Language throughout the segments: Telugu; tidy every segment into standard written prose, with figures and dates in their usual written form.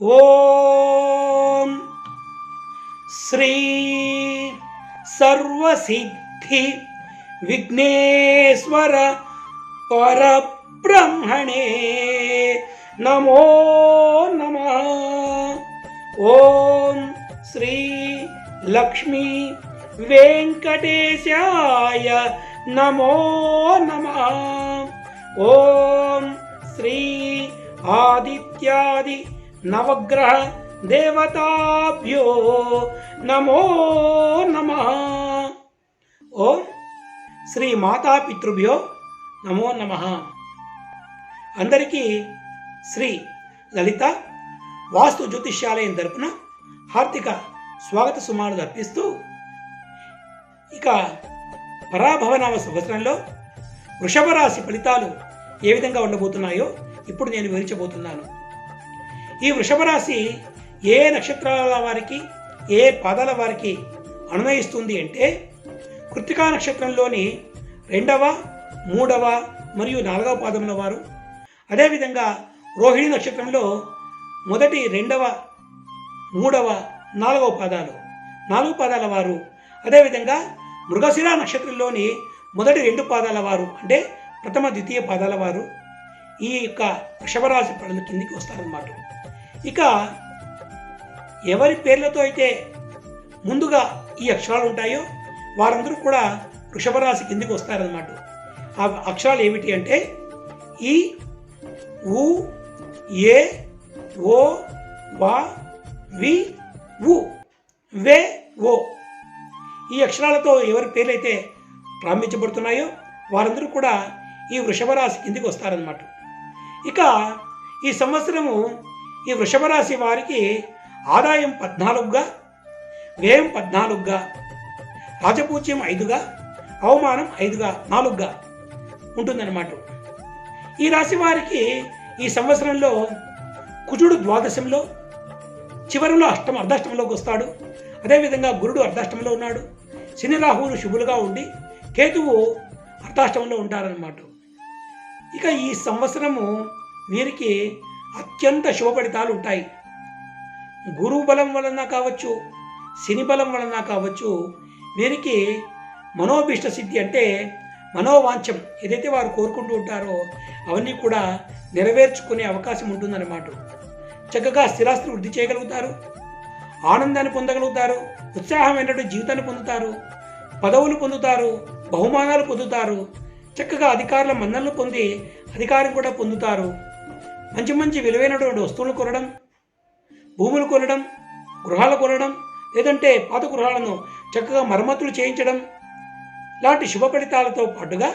ఓం శ్రీ సర్వసిద్ధి విఘ్నేశ్వర పరబ్రహ్మణే నమో నమః. ఓం శ్రీ లక్ష్మీ వెంకటేశాయ నమో నమః. ఓం శ్రీ ఆదిత్యాది నవగ్రహ దేవతాభ్యో నమో నమః. ఓం శ్రీ మాతాపితృభ్యో నమో నమః. అందరికీ శ్రీ లలిత వాస్తు జ్యోతిష్యాలయం తరపున హార్దిక స్వాగత సుమానులు అర్పిస్తూ, ఇక పరాభవనామ సంవత్సరంలో వృషభ రాశి ఫలితాలు ఏ విధంగా ఉండబోతున్నాయో ఇప్పుడు నేను వివరించబోతున్నాను. ఈ వృషభ రాశి ఏ నక్షత్రాల వారికి, ఏ పాదాల వారికి అనునయిస్తుంది అంటే, కృత్తికా నక్షత్రంలోని 2వ, 3వ మరియు 4వ పాదముల వారు, అదేవిధంగా రోహిణి నక్షత్రంలో 1, 2, 3, 4వ పాదాలు, 4 పాదాల వారు, అదేవిధంగా మృగశిర నక్షత్రంలోని 1, 2 పాదాల వారు అంటే ప్రథమ, ద్వితీయ పాదాల వారు ఈ యొక్క వృషభ రాశి పనుల కిందికి వస్తారన్నమాట. ఇక ఎవరి పేర్లతో అయితే ముందుగా ఈ అక్షరాలు ఉంటాయో వారందరూ కూడా వృషభ రాశి కిందికి వస్తారన్నమాట. ఆ అక్షరాలు ఏమిటి అంటే ఈ, ఉ, ఏ, ఓ, వా, వి, వు, వే, ఓ. ఈ అక్షరాలతో ఎవరి పేర్లు అయితే ప్రారంభించబడుతున్నాయో వారందరూ కూడా ఈ వృషభ రాశి కిందికి వస్తారన్నమాట. ఇక ఈ సంవత్సరము ఈ వృషభ రాశి వారికి ఆదాయం 14గా, వ్యయం 14గా, రాజపూజ్యం 5గా, అవమానం 5గా, 4గా ఉంటుందన్నమాట. ఈ రాశి వారికి ఈ సంవత్సరంలో కుజుడు ద్వాదశంలో, చివరిలో అర్ధాష్టమంలోకి వస్తాడు. అదేవిధంగా గురుడు అర్ధాష్టమంలో ఉన్నాడు. శని, రాహువులు శుభులుగా ఉండి కేతువు అర్ధాష్టమంలో ఉంటారన్నమాట. ఇక ఈ సంవత్సరము వీరికి అత్యంత శుభ ఫలితాలు ఉంటాయి. గురువు బలం వలన కావచ్చు, శని బలం వలన కావచ్చు, వీరికి మనోభీష్ట సిద్ధి అంటే మనోవాంఛం ఏదైతే వారు కోరుకుంటూ ఉంటారో అవన్నీ కూడా నెరవేర్చుకునే అవకాశం ఉంటుందన్నమాట. చక్కగా స్థిరాస్తిని వృద్ధి చేయగలుగుతారు, ఆనందాన్ని పొందగలుగుతారు, ఉత్సాహమైనటువంటి జీవితాన్ని పొందుతారు, పదవులు పొందుతారు, బహుమానాలు పొందుతారు, చక్కగా అధికారుల మన్ననలు పొంది అధికారం కూడా పొందుతారు. మంచి మంచి విలువైనటువంటి వస్తువులు కొనడం, భూములు కొనడం, గృహాలు కొనడం, లేదంటే పాత గృహాలను చక్కగా మరమ్మతులు చేయించడం లాంటి శుభ ఫలితాలతో పాటుగా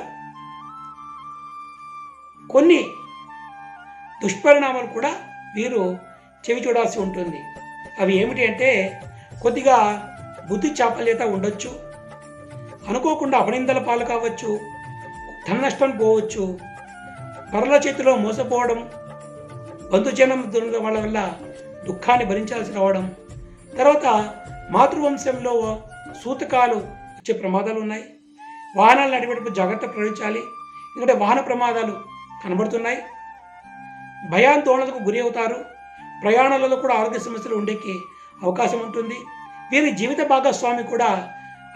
కొన్ని దుష్పరిణామాలు కూడా వీరు చెవి చూడాల్సి ఉంటుంది. అవి ఏమిటి అంటే, కొద్దిగా బుద్ధి చాపల్యత ఉండొచ్చు, అనుకోకుండా అపనిందల పాలు కావచ్చు, ధన నష్టం పోవచ్చు, పరుల చేతిలో మోసపోవడం, బంధుజనం వాళ్ళ వల్ల దుఃఖాన్ని భరించాల్సి రావడం, తర్వాత మాతృవంశంలో సూతకాలు వచ్చే ప్రమాదాలు ఉన్నాయి. వాహనాలు నడిపేటప్పుడు జాగ్రత్త ప్రవహించాలి, ఎందుకంటే వాహన ప్రమాదాలు కనబడుతున్నాయి. భయాందోళనకు గురి అవుతారు. ప్రయాణాలలో కూడా ఆరోగ్య సమస్యలు ఉండేకి అవకాశం ఉంటుంది. వీరి జీవిత భాగస్వామి కూడా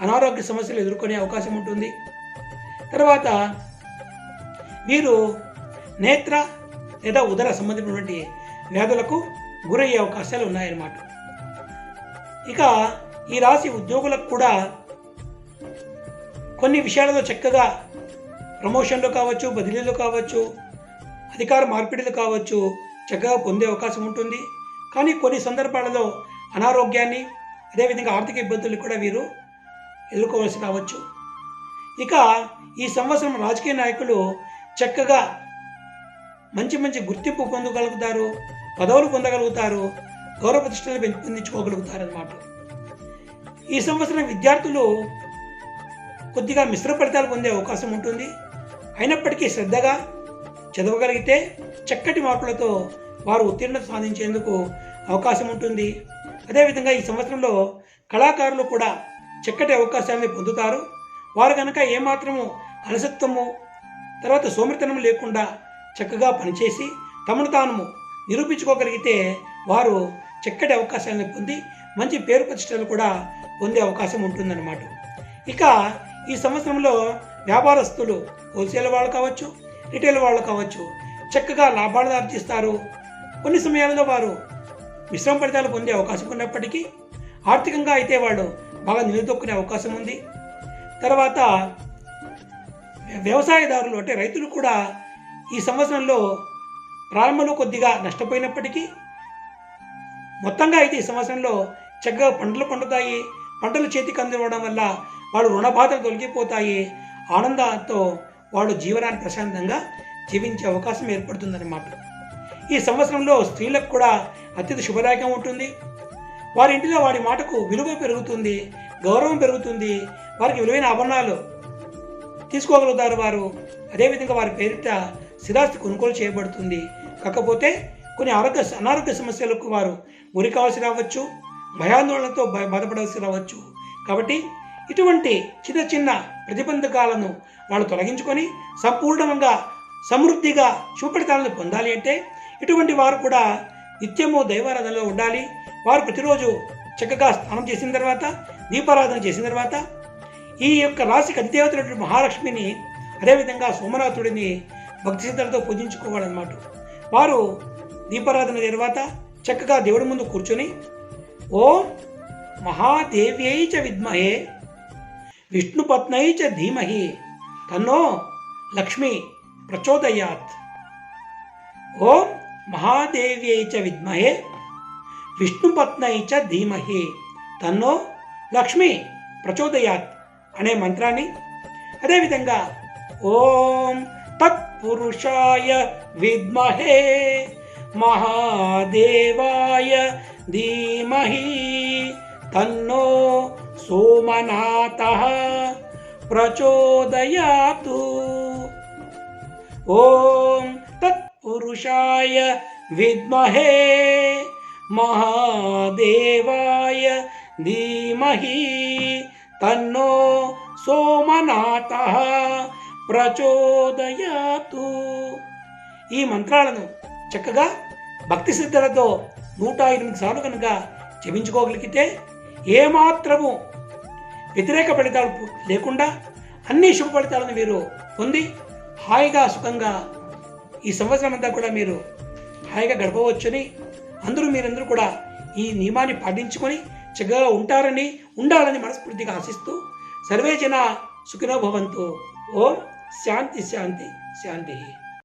అనారోగ్య సమస్యలు ఎదుర్కొనే అవకాశం ఉంటుంది. తర్వాత వీరు నేత్ర లేదా ఉదర సంబంధించినటువంటి వ్యాధులకు గురయ్యే అవకాశాలు ఉన్నాయన్నమాట. ఇక ఈ రాశి ఉద్యోగులకు కూడా కొన్ని విషయాలలో చక్కగా ప్రమోషన్లు కావచ్చు, బదిలీలు కావచ్చు, అధికార మార్పిడిలు కావచ్చు చక్కగా పొందే అవకాశం ఉంటుంది. కానీ కొన్ని సందర్భాలలో అనారోగ్యాన్ని, అదేవిధంగా ఆర్థిక ఇబ్బందులు కూడా వీరు ఎదుర్కోవాల్సి రావచ్చు. ఇక ఈ సంవత్సరం రాజకీయ నాయకులు చక్కగా మంచి మంచి గుర్తింపు పొందగలుగుతారు, పదవులు పొందగలుగుతారు, గౌరవ ప్రతిష్టలు పెంపొందించుకోగలుగుతారన్నమాట. ఈ సంవత్సరం విద్యార్థులు కొద్దిగా మిశ్రమ ఫలితాలు పొందే అవకాశం ఉంటుంది. అయినప్పటికీ శ్రద్ధగా చదవగలిగితే చక్కటి మార్కులతో వారు ఉత్తీర్ణత సాధించేందుకు అవకాశం ఉంటుంది. అదేవిధంగా ఈ సంవత్సరంలో కళాకారులు కూడా చక్కటి అవకాశాన్ని పొందుతారు. వారు కనుక ఏమాత్రము అలసత్వము, తర్వాత సోమరితనం లేకుండా చక్కగా పనిచేసి తమను తాను నిరూపించుకోగలిగితే వారు చక్కటి అవకాశాలను పొంది మంచి పేరు ప్రతిష్టలు కూడా పొందే అవకాశం ఉంటుందన్నమాట. ఇక ఈ సంవత్సరంలో వ్యాపారస్తులు, హోల్సేల్ వాళ్ళు కావచ్చు, రిటైల్ వాళ్ళు కావచ్చు, చక్కగా లాభాలు ఆర్జిస్తారు. కొన్ని సమయాల్లో వారు మిశ్రమ ఫలితాలు పొందే అవకాశం ఉన్నప్పటికీ ఆర్థికంగా అయితే వాళ్ళు బాగా నిలదొక్కునే అవకాశం ఉంది. తర్వాత వ్యవసాయదారులు అంటే రైతులు కూడా ఈ సంవత్సరంలో ప్రారంభంలో కొద్దిగా నష్టపోయినప్పటికీ మొత్తంగా అయితే ఈ సంవత్సరంలో చక్కగా పంటలు పండుతాయి. పంటలు చేతికి అందివ్వడం వల్ల వాళ్ళు రుణ బాధలు తొలగిపోతాయి. ఆనందంతో వాళ్ళు జీవనాన్ని ప్రశాంతంగా జీవించే అవకాశం ఏర్పడుతుందన్నమాట. ఈ సంవత్సరంలో స్త్రీలకు కూడా అత్యంత శుభదాయకం ఉంటుంది. వారి ఇంటిలో వారి మాటకు విలువ పెరుగుతుంది, గౌరవం పెరుగుతుంది. వారికి విలువైన ఆభరణాలు తీసుకోగలుగుతారు వారు. అదేవిధంగా వారి పేరిట స్థిరాస్తి కొనుగోలు చేయబడుతుంది. కాకపోతే కొన్ని అనారోగ్య సమస్యలకు వారు గురి కావాల్సి రావచ్చు, భయాందోళనతో బాధపడాల్సి రావచ్చు. కాబట్టి ఇటువంటి చిన్న చిన్న ప్రతిబంధకాలను వాళ్ళు తొలగించుకొని సంపూర్ణంగా సమృద్ధిగా శుభఫలితాలను పొందాలి అంటే ఇటువంటి వారు కూడా నిత్యము దైవారాధనలో ఉండాలి. వారు ప్రతిరోజు చక్కగా స్నానం చేసిన తర్వాత, దీపారాధన చేసిన తర్వాత ఈ యొక్క రాశికి అధిదేవత మహాలక్ష్మిని, అదేవిధంగా సోమనాథుడిని భక్తి శ్రద్ధలతో పూజించుకోవాలన్నమాట. వారు దీపారాధన తర్వాత చక్కగా దేవుడి ముందు కూర్చొని ఓం మహాదేవ్యై చ విద్మహే విష్ణుపత్నై చ ధీమహి తన్నో లక్ష్మి ప్రచోదయాత్, ఓం మహాదేవ్యై చ విద్మహే విష్ణుపత్నై చ ధీమహి తన్నో లక్ష్మి ప్రచోదయాత్ అనే మంత్రాన్ని, అదేవిధంగా ఓం తత్పురుషాయ విద్మహే మహాదేవాయ ధీమహి తన్నో సోమనాథః ప్రచోదయాతు, ఓం తత్పురుషాయ విద్మహే మహాదేవాయ ధీమహి తన్నో సోమనాథః ప్రచోదయాతు. ఈ మంత్రాలను చక్కగా భక్తి శ్రద్ధలతో 108 సార్లు కనుక జపించుకోగలిగితే ఏమాత్రము వ్యతిరేక ఫలితాలు లేకుండా అన్ని శుభ ఫలితాలను మీరు పొంది హాయిగా సుఖంగా ఈ సంవత్సరం అంతా కూడా మీరు హాయిగా గడపవచ్చని మీరందరూ కూడా ఈ నియమాన్ని పాటించుకొని చక్కగా ఉండాలని మనస్ఫూర్తిగా ఆశిస్తూ సర్వే జన సుఖినో భవంతు. ఓం శాంతి శాంతి శాంతి.